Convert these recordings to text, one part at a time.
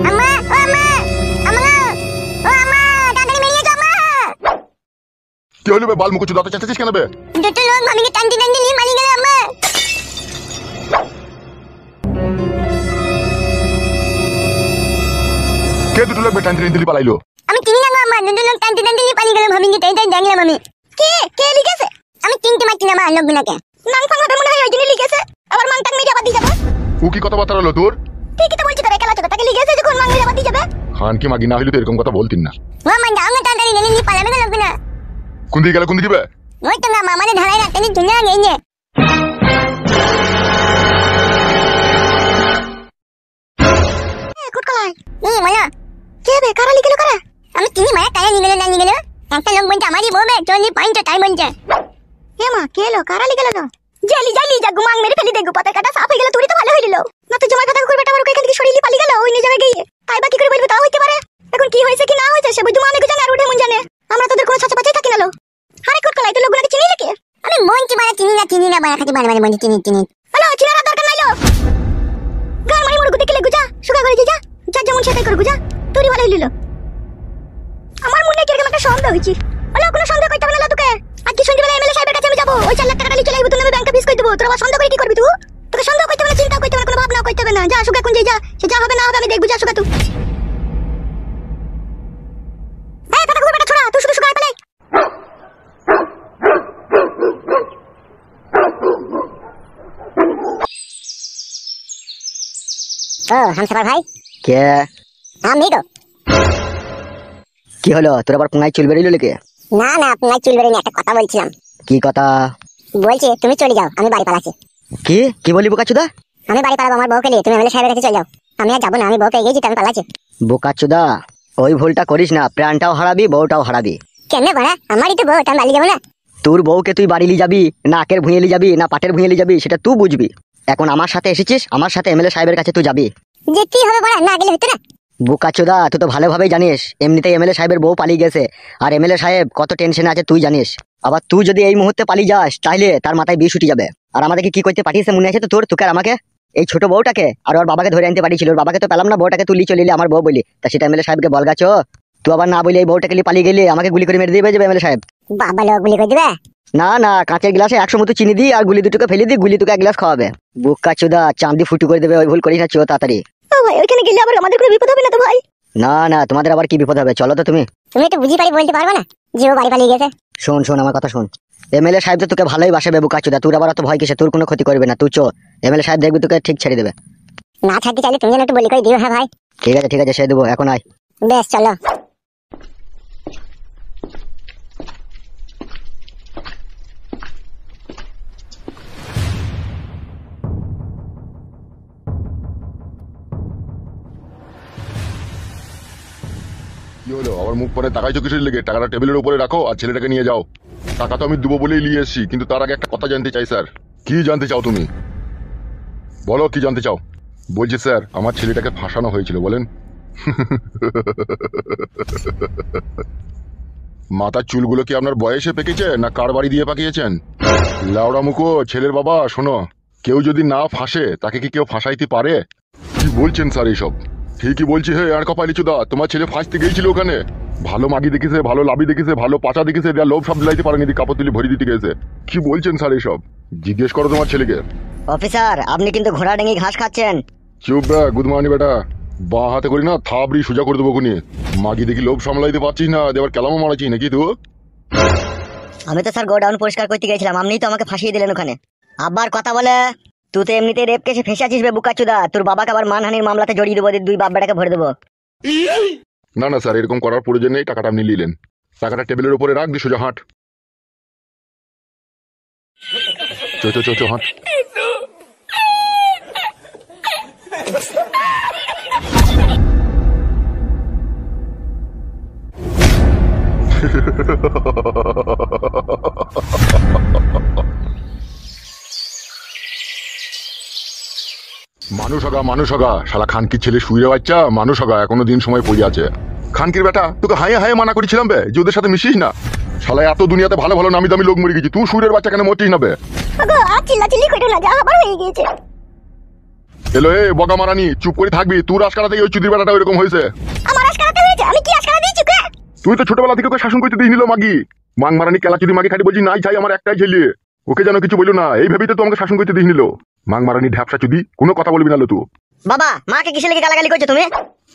আম্মা ও আম্মা আম্মা ও আম্মা তাড়াতাড়ি বেরিয়ে যাও আম্মা। কি হলো বে বাল মুখ চুদাতে চাচ্ছিস কেন বে? দুটো লোক মামিকে টানতে টানতে নিয়ে পালিয়ে গেল আম্মা। কে দুটো লোক বে টানতে টানতে পালাইলো? আমি চিনি না গো আম্মা, দুটো লোক টানতে টানতে নিয়ে পালিয়ে গেল মামিকে টানতে টানতে দেখলাম আমি। কে লিখেছে? আমি চিনতে পারছি না মা লোকগুলোকে। নাং ফাং হবে মনে হয় ওই জন্য লিখেছে। আবার মাং টাং মেরে আবার দিয়ে যাবে। ও কি কথা বার্তা হলো তোর? ঠিকই তো বলছি, তোর একালা চোখে তাকে লিখেছে যখন মাং মেরে আবার দিয়ে যাবে। খান কি মাগি না হইলে তো এরকম কথা বলতিন না। ও মা যাও না তাড়াতাড়ি গেলে নিয়ে পালাবে গো লোকগুলো। কোন দিকে গেল কোন দিকে বে? ওই তো না মামারে ঢালাই রাখতে নিয়ে চলে গেছে। কুটকলাই এই মালা কে বে কারা লিখলো কারা? আমি চিনি মায়া কারা লিখলো না লিখলো। একটা লোক বলছে আমারই বউ বে চলি পাঁচটা তাই বলছে। এ মা কে লো কারা লিখলো না? জালি যা গুমাং মেরে ফেলি দেখো পতা কাটা সাফ হয়ে গেল তুই তো ভালো হইল না তো জমার কথা করবে আমার এখান থেকে সরিয়ে পালিয়ে গেল ওই নিজে গিয়ে তাই বাকি করে বলবো তাও হইতে পারে। এখন কি হয়েছে কি না হয়েছে সে বুঝু মানে জানে আর উঠে মন জানে। আমরা তোদের কোনো ছাচা পাচাই থাকি না লো। আরে কুটকলাই তো লোকগুলোকে চিনি নাকি? আমি বলছি মানে চিনি না বাড়া খাতি মানে বলছি চিনি হ্যালো চিনার দরকার নাই লো। গান মারি মুড় দেখলে গুজা সুগা করে যা যা যেমন সেটাই করে গুজা তুই ভালো হইল। আমার মনে কিরকম একটা সন্দেহ হইছি। হলো কোনো সন্দেহ করতে হবে না তোকে। আজ কি সন্ধ্যাবেলা এমএলএ সাহেবের কাছে আমি যাব ওই 4 লাখ টাকা নিয়ে চলে আইবো তুই ব্যাংকে ফিস করে দেব। তোর আবার সন্দেহ করে কি করবি তুই? তোকে সন্দেহ করতে হবে না, চিন্তা করতে হবে না, কোনো ভাবনা করতে হবে না। যা সুগা কোন যা সে যা হবে না হবে আমি দেখব। যা সুগা তুই এই পাটা ঘুরে পাটা ছোড়া তুই শুধু সুগা পেলে। ও হামসাফার ভাই কে? আমি তো কি হলো তোর আবার পুঙ্গাই চুল বেরিয়ে লেগে? না আপনার চুল বেরিয়ে একটা কথা বলছিলাম। কি কথা? বলছি তুমি চলে যাও আমি বাড়ি পালাচ্ছি। কি বলি বোকাচুদা? আমি বাড়ি পালাবো আমার বউকে নিয়ে, তুমি এমএলএ সাহেবের কাছে চলে যাও। আমি আর যাবো না, আমি বউ পেয়ে গেছি, আমি পালাচ্ছি। বোকাচুদা ওই ভুলটা করিস না, প্রাণটাও হারাবি বউটাও হারাবি। কেন বাড়া আমারই তো বউ, আমি বাড়ি যাবো না? তোর বউকে তুই বাড়ি নিয়ে যাবি না আকের ভুঁয়ে নিয়ে যাবি না পাটের ভুঁয়ে নিয়ে যাবি সেটা তুই বুঝবি। এখন আমার সাথে এসেছিস, আমার সাথে এমএলএ সাহেবের কাছে তুই যাবি। যেতেই হবে বাড়া, না গেলে হতো না? বোকাচোদা তুই তো ভালোভাবেই জানিস এমনিতেই এমএলএ সাহেবের বউ পালিয়ে গেছে, আর এমএলএ সাহেব কত টেনশনে আছে তুই জানিস। আবার তুই যদি এই মুহূর্তে পালিয়ে যাস তাহলে তার মাথায় বিষ উঠে যাবে। আর আমাদেরকে কি করতে পাঠিয়েছে মনে আছে তো তোকে আর আমাকে? এই ছোট বউটাকে আর ওর বাবাকে ধরে আনতে পারিয়েছিল, ওর বাবাকে তো পেলাম না, বউটাকে তুই চলে এলি আমার বউ বলি। তা সেটা এমএলএ সাহেবকে বল গাছো, তুই আবার না বলি এই বউটাকে নিয়ে পালিয়ে গেলি আমাকে গুলি করে মেরে দিবে যাবে এমএলএ সাহেব। বাবা লোক গুলি করে দিবে? না কাঁচের গ্লাসে 100 মতো চিনি দি আর গুলি দুটোকে ফেলে দি, গুলি তোকে 1 গ্লাস খাওয়াবে। বোকাচোদা চাঁদি ফুটু করে দেবে, ওই ভুল করিস না চো তাড়াতাড়ি। ও ভাই ওখানে গেলে আবার আমাদের কোনো বিপদ হবে না তো ভাই? না তোমাদের আবার কি বিপদ হবে, চলো তো তুমি তো বুঝি পারি বলতে পারবে না যে ও বাড়ি পালিয়ে গেছে? শোন আমার কথা শোন, এমএলএ সাহেব তো তোকে ভালোই বাসে বোকাচোদা, তোর আবার অত ভয় কিসে, তোর কোনো ক্ষতি করবে না, তুই চো এমএলএ সাহেব দেখবি তোকে ঠিক ছেড়ে দেবে। না ছাড়তে চাইলে তুমি যেন একটু বলি করে দিও। হ্যাঁ ভাই ঠিক আছে সে দেবো, এখন আয়। বেশ চলো। কি হলো আবার মুখ পরে তাকাইছো কিসের লেগে? টাকাটা টেবিলের উপরে রাখো আর ছেলেটাকে নিয়ে যাও। টাকা তো আমি দেবো বলেই নিয়ে এসেছি, কিন্তু তার আগে একটা কথা জানতে চাই স্যার। কি জানতে চাও তুমি? বলো কি জানতে চাও? বলছি স্যার আমার ছেলেটাকে ফাঁসানো হয়েছিল বলেন। মাথার চুলগুলো কি আপনার বয়সে পেকেছে না কার বাড়ি দিয়ে পাকিয়েছেন? লাউড়া মুখো ছেলের বাবা শোনো, কেউ যদি না ফাঁসে তাকে কি কেউ ফাঁসাইতে পারে? কি বলছেন স্যার এইসব? ঠিকই বলছি হে আর কপালি চুদা, তোমার ছেলে ফাঁসতে গিয়েছিল ওখানে। ভালো মাগি দেখেছে, ভালো লাভি দেখেছে, ভালো পাচা দেখেছে, দেয়া লোভ সব দিলাইতে পারেনি, কাপড় তুলি ভরি দিতে গেছে। কি বলছেন স্যার এইসব? জিজ্ঞেস করো তোমার ছেলেকে। অফিসার আপনি কিন্তু ঘোড়া ডেঙ্গি ঘাস খাচ্ছেন। চুপ বে গুড মর্নিং বেটা, বাঁ হাতে করি না থাবড়ি সোজা করে দেবো খুনি। মাগি দেখি লোভ সামলাইতে পারছিস না, দেবার কেলামও মারাচ্ছিস নাকি তুই? আমি তো স্যার গোডাউন পরিষ্কার করতে গেছিলাম, আপনিই তো আমাকে ফাঁসিয়ে দিলেন ওখানে। আবার কথা বলে তুই তো এমনিতে রেপ কেসে ফেসে আছিস বে বোকাচোদা, তোর বাবাকে আবার মানহানির মামলাতে জড়িয়ে দেবো, দুই বাপ বেটাকে ভরে দেবো। না স্যার এরকম করার প্রয়োজন নেই, টাকাটা আপনি নিলেন। টাকাটা টেবিলের উপরে রাখ দি, সোজা হাঁট। চো হাঁট। মানুষ হগা শালা খানকির ছেলে শুয়ে বাচ্চা, মানুষ হগা এখনো দিন সময় পড়ে আছে। খানকির বেটা তোকে হায়ে মানা করেছিলাম বে যে ওদের সাথে মিশিস না। শালা এত দুনিয়াতে ভালো ভালো নামি দামি লোক মরে গেছি, তুই সুরের বাচ্চা কেন মরছিস না বে? এলো এ বগা মারানি, চুপ করে থাকবি। তুই রাজকারাতে ওই চুদির বেটাটা ওইরকম হয়েছে। আমার আজকারাতে হয়েছে? আমি কি আজকারা দিয়েছি কে? তুই তো ছোটবেলা থেকে ওকে শাসন করতে দিয়ে নিল মাগি। মাং মারানি কেলা চুদি মাগি খাটি বলছি নাই চাই আমার একটাই ছেলে, ওকে যেন কিছু বললো না, এই ভেবেই তো তোমাকে শাসন করতে দিয়ে নিল। মাং মারানি ঢ্যাপসা চুদি, কোনো কথা বলবি না লো তুই। বাবা মাকে কিসে লেগে গালাগালি করছো তুমি?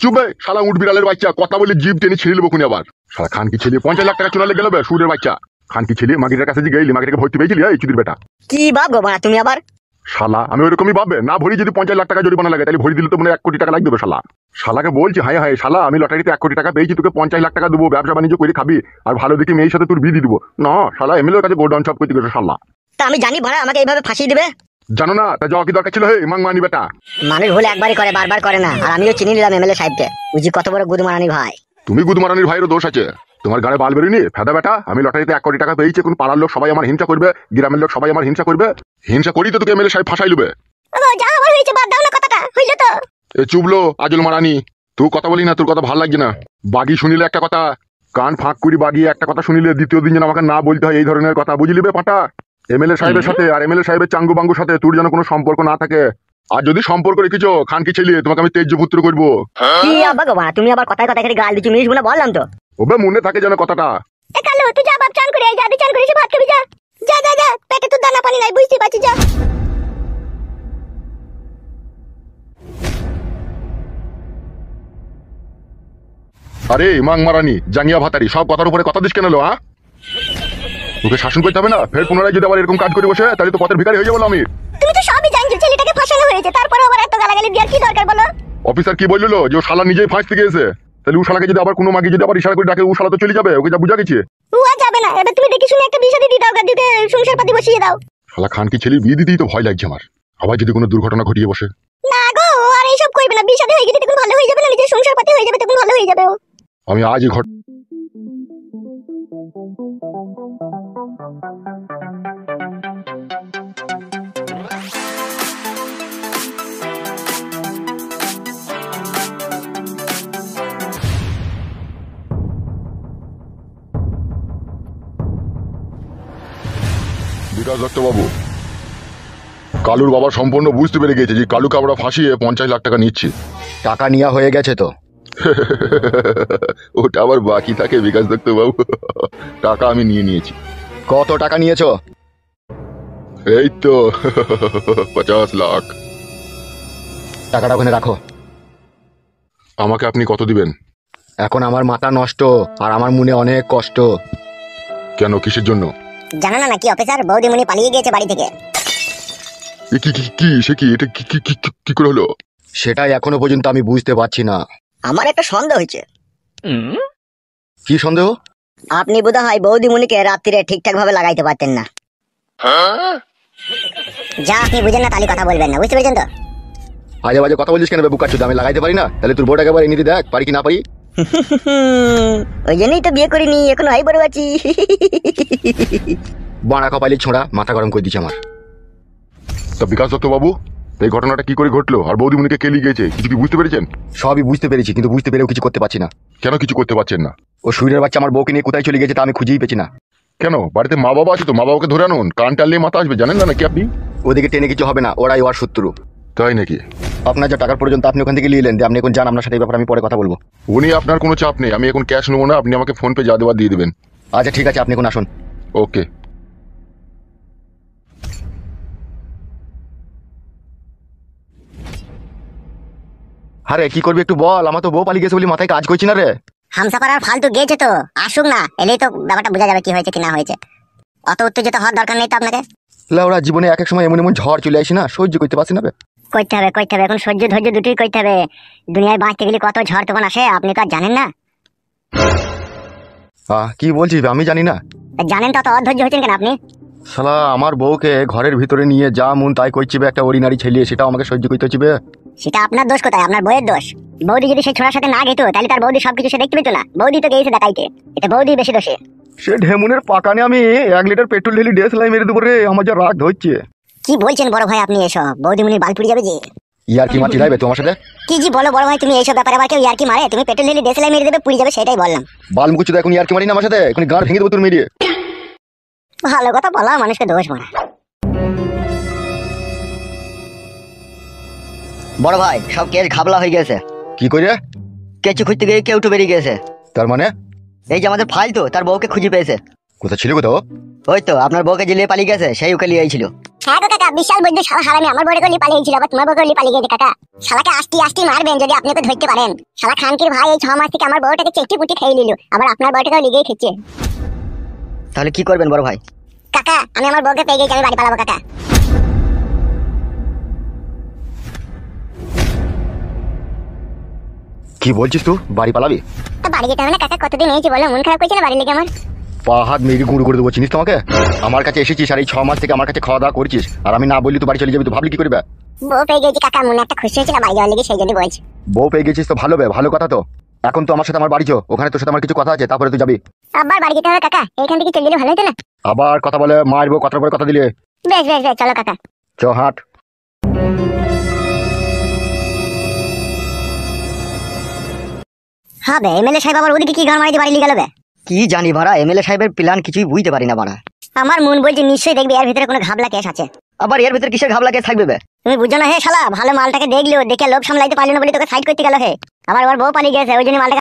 চুপ বে শালা উঠ বিড়ালের বাচ্চা, কথা বলে জিভ টেনে ছিঁড়ে নেবো কোনি আবার। শালা খান কি ছেলে 50 লাখ টাকা চুনালে গেল বে সুরের বাচ্চা। খান কি ছেলে মাগিটার কাছে যে গেলি, মাগিটাকে ভর্তি পেয়েছিলি এই চুদির বেটা? কি বাপ গো মা তুমি আবার? শালা আমি ওইরকমই ভাববে না, ভরি যদি 50 লাখ টাকা জরিমানা লাগে তাহলে ভরি দিলে তো মনে 1 কোটি টাকা লাগবে শালা। শালাকে বলছি হায় হায় শালা, আমি লটারিতে 1 কোটি টাকা পেয়েছি, তোকে 50 লাখ টাকা দেবো, ব্যবসা বাণিজ্য করে খাবি, আর ভালো দেখে মেয়ের সাথে তোর বিয়ে দিয়ে দিবো না। শালা এমএলএর কাছে গোডাউন সব করতে গেছে শালা। তা আমি জানি ভাড়া আমাকে এইভাবে ফাঁসিয়ে দিবে? জানো না তা যাওয়া কি দরকার ছিল? হে মাং মানি বেটা, মানুষ ভুল একবারই করে, বারবার করে না। আর আমিও চিনি নিলাম এমএলএ সাহেবকে, বুঝি কত বড় গুদ মারানি ভাই। তুমি গুদমারানির ভাইয়েরও দোষ আছে। তোমার গাড়ি বাল বেরোয়নি ফেদা বেটা। আমি লটারিতে 1 কোটি টাকা পেয়েছি, কোন পাড়ার লোক সবাই আমার হিংসা করবে, গ্রামের লোক সবাই আমার হিংসা করবে। হিংসা করি তো তোকে এমএলএ সাহেব ফাঁসাই লুবে। ও যা আমার হয়েছে বাদ দাও না, কথাটা হইলো তো। এ চুবলো আজল মারানি, তুই কথা বলি না, তোর কথা ভাল লাগছে না। বাগি শুনিলে একটা কথা, কান ফাঁক করি বাগিয়ে একটা কথা শুনিলে দ্বিতীয় দিন যেন আমাকে না বলতে হয় এই ধরনের কথা, বুঝলি বে পাটা? এমএলএ সাহেবের সাথে আর এমএলএ সাহেবের চাঙ্গু বাঙ্গুর সাথে তোর যেন কোনো সম্পর্ক না থাকে। আর যদি সম্পর্ক রেখেছো খান কি ছেলে, তোমাকে আমি তেজ্যপুত্র করবো। কি আব্বা গো মা তুমি আবার কথায় কথায় খালি গাল দিচ্ছ, মিনিস বলে বললাম তো। ওবে মনে থাকে যেন কথাটা। এ কালু তুই যা বাপ চান করে আয়, যা দি চান করে এসে ভাত খাবি যা। যা যা যা, পেটে তো দানা পানি নাই বুঝতে পারছিস, যা। আরে মাং মারানি জাঙ্গিয়া ভাতারি, সব কথার উপরে কথা দিস কেন লো? হ্যাঁ তোকে শাসন করতে হবে না, ফের পুনরায় যদি আবার এরকম কাজ করে বসে তাহলে তো পথের ভিখারি হয়ে যাবো আমি। তুমি তো সবই জানছো, ছেলেটাকে ফাঁসানো হয়েছে, তারপরে আবার এত গালাগালি দেওয়ার কি দরকার বলো? অফিসার কি বললো যে ও শালা নিজেই ফাঁস থেকে এসে, তাহলে ও শালাকে যদি আবার কোনো মাগি যদি আবার ইশারা করে ডাকে ও শালা তো চলে যাবে, ওকে যা বুঝা গেছে। ও আর যাবে না, এবার তুমি দেখে শুনে একটা বিয়ে শাদী দিয়ে দাও, গাদিতে সংসার পাতি বসিয়ে দাও। শালা খান কি ছেলে বিয়ে দিতেই তো ভয় লাগছে আমার, আবার যদি কোনো দুর্ঘটনা ঘটিয়ে বসে। না গো, ও আর এইসব করবে না, বিয়ে শাদী হয়ে গেলে তখন ভালো হয়ে যাবে না, নিজের সংসার পাতি হয়ে যাবে, তখন ভালো হয়ে যাবে ও। আমি আজই ঘট বিকাশ দত্তবাবু, কালুর বাবা সম্পূর্ণ বুঝতে পেরে গেছে যে কালুকে আমরা ফাঁসিয়ে 50 লাখ টাকা নিচ্ছি। টাকা নেওয়া হয়ে গেছে তো? ওটা আবার বাকি থাকে বিকাশ দত্তবাবু, টাকা আমি নিয়ে নিয়েছি। কত টাকা নিয়েছো? এই তো 50 লাখ। টাকাটা ওখানে রাখো। আমাকে আপনি কত দিবেন? এখন আমার মাথা নষ্ট আর আমার মনে অনেক কষ্ট। কেন, কিসের জন্য? জানো না নাকি অফিসার, বৌদিমণি পালিয়ে গিয়েছে বাড়ি থেকে। এ কি কি কি সে কি এটা কি কি কি কি করে হলো? সেটাই এখনো পর্যন্ত আমি বুঝতে পারছি না। আমার একটা সন্দেহ হয়েছে। কি সন্দেহ? আপনি বোধহয় বৌদিমণিকে রাত্রিরে ঠিকঠাক ভাবে লাগাইতে পারতেন না। যা আপনি বুঝেন না তাহলে কথা বলবেন না, বুঝতে পেরেছেন তো? আজে বাজে কথা বলিস কেন বে বুকাচ্ছু? আমি লাগাইতে পারি না? তাহলে তোর বোর্ড একবার এনে দিয়ে দেখ পারি কি না পারি। ওই জন্যই তো বিয়ে করিনি, এখন হাই বড় আছি। বাঁড়া কপালি ছোঁড়া, মাথা গরম করে দিচ্ছে আমার। তা বিকাশ দত্তবাবু, এই ঘটনাটা কি করে ঘটলো আর বৌদিমণিকে কে লিয়ে গেছে কিছু কি বুঝতে পেরেছেন? সবই বুঝতে পেরেছি, কিন্তু বুঝতে পেরেও কিছু করতে পারছি না। কেন কিছু করতে পারছেন না? ও সুরের বাচ্চা আমার বউকে নিয়ে কোথায় চলে গেছে তা আমি খুঁজেই পেছি না। কেন, বাড়িতে মা বাবা আছে তো, মা বাবাকে ধরে আনুন, কান টানলে মাথা আসবে, জানেন না নাকি আপনি? ওদিকে টেনে কিছু হবে না, ওরাই ওর শত্রু। তাই নাকি? আপনার যা টাকার পর্যন্ত আপনি ওখান থেকে নিয়ে এলেন, আপনি এখন যান, আপনার সাথে এই ব্যাপারে আমি পরে কথা বলবো। উনি আপনার কোনো চাপ নেই, আমি এখন ক্যাশ নেবো না, আপনি আমাকে ফোন পে যা দেওয়ার দিয়ে দেবেন। আচ্ছা ঠিক আছে, আপনি এখন আসুন। ওকে। আরে কি করবি একটু বল, আমার তো বউ পালিয়ে গেছে বলে মাথায় কাজ করছি না রে। হামসাপাড়ার ফালতু গেছে তো, আসুক না, এলেই তো ব্যাপারটা বোঝা যাবে কি হয়েছে কি না হয়েছে। অত উত্তেজিত হওয়ার দরকার নেই তো আপনাকে। লাউড়া জীবনে এক এক সময় এমন এমন ঝড় চলে আসি না, সহ্য করতে পারছি না বে। করতে হবে করতে হবে, এখন সহ্য ধৈর্য দুটোই করতে হবে। দুনিয়ায় বাঁচতে গেলে কত ঝড় তখন আসে, আপনি তো আর জানেন না। কি বলছিস বে? আমি জানি না। জানেন তো, অত অধৈর্য হয়েছেন কেন আপনি? শালা আমার বউকে ঘরের ভিতরে নিয়ে যা মন তাই করছি বে, একটা অরিনারি ছেলে, সেটাও আমাকে সহ্য করতে হচ্ছে বে। সেটা আপনার দোষ কোথায়? আপনার বউয়ের দোষ। বৌদি যদি সেই ছোড়ার সাথে না গেতো তাহলে তার বৌদি সবকিছু সে দেখতে পেতো না। বৌদি তো গেছে দেখাইতে, এটা বৌদি বেশি দোষী। সে ঢেমুনের পাকানে আমি 1 লিটার পেট্রোল ঢেলি ডেস লাই মেরে দেবো রে, আমার যা রাগ ধরছে। কি বলছেন বড় ভাই আপনি এসব? বৌদিমণির বাল পুড়ে যাবে যে। ইয়ার কি মাটি লাইবে তোমার সাথে? কি জি বলো বড় ভাই তুমি, এইসব ব্যাপারে আবার কেউ ইয়ার কি মারে? তুমি পেট্রোল ঢেলে দেশলাই মেরে দেবে, পুড়ে যাবে, সেটাই বললাম। বাল মুকুচ্ছ এখন ইয়ার কি মারি না আমার সাথে, এখন গাঁড় ভেঙে দেবো তোর মেরিয়ে। ভালো কথা বলা, মানুষকে দোষ মারা। বড় ভাই সব কেস ঘাবলা হয়ে গেছে। কি করে? কেঁচু খুঁজতে গিয়ে কেউ তো বেরিয়ে গেছে। তার মানে? এই যে আমাদের ফাইল তো তার বউকে খুঁজে পেয়েছে। কোথা ছিল কোথাও? ওই তো আপনার বউকে জিলিয়ে পালিয়ে গেছে, সেই ওকে লিয়েই ছিল। হ্যাঁ গো কাকা, বিশাল বৈদ্য শালা হারামি আমার বড় গলি পালিয়ে গেছিল, আবার তোমার বড় গলি পালিয়ে গেছে কাকা। শালাকে আস্তি আস্তি মারবেন যদি আপনি ওকে ধরতে পারেন। শালা খানকির ভাই এই 6 মাস থেকে আমার বউটাকে চেটে পুটি খেয়ে নিল, আবার আপনার বউটাকেও লিগেই খেচ্ছে। তাহলে কি করবেন বড় ভাই? কাকা আমি আমার বউকে পেয়ে গেছি, আমি বাড়ি পালাবো কাকা। কি বলছিস তুই? বাড়ি পালাবি? তো বাড়ি যেতে হবে না কাকা, কতদিন হয়েছে বলো, মন খারাপ করছে না বাড়ি লেগে আমার। পা হাত মেরে গুঁড়ো করে দেবো, চিনিস তোমাকে? আমার কাছে এসেছিস আর এই 6 মাস থেকে আমার কাছে খাওয়া দাওয়া করছিস, আর আমি না বললি তুই বাড়ি চলে যাবি, তুই ভাবলি কি করবে? বউ পেয়ে গেছি কাকা, মনে একটা খুশি হয়েছিল বাড়ি যাওয়ার লেগে, সেই জন্য বলছি। বউ পেয়ে গেছিস তো ভালো ভালো কথা তো। এখন তো আমার সাথে আমার বাড়ি চো, ওখানে তোর সাথে আমার কিছু কথা আছে, তারপরে তুই যাবি। আবার বাড়ি যেতে হবে কাকা, এইখান থেকে চলে গেলে ভালো হতো না? আবার কথা বলে মারবো, কথার পরে কথা দিলে। বেশ বেশ বেশ, চলো কাকা। চ হাট। হবে এমএলএ সাহেব আবার ওদিকে কি গান মারিতে বাড়ি লিয়ে গেল বে? কি জানি ভাড়া, এমএলএ সাহেবের প্ল্যান কিছুই বুঝতে পারি না ভাড়া। আমার মন বলছে নিশ্চয়ই দেখবি এর ভিতরে কোনো ঘাবলা কেস আছে। আবার এর ভিতরে কিসের ঘাবলা কেস থাকবে বে? তুমি বুঝো না হে শালা, ভালো মালটাকে দেখলিও, দেখে লোভ সামলাইতে পারলি না বলে তোকে সাইড করতে গেল হে। আমার বউ পালিয়ে গেছে, ওই জন্য মালটাকে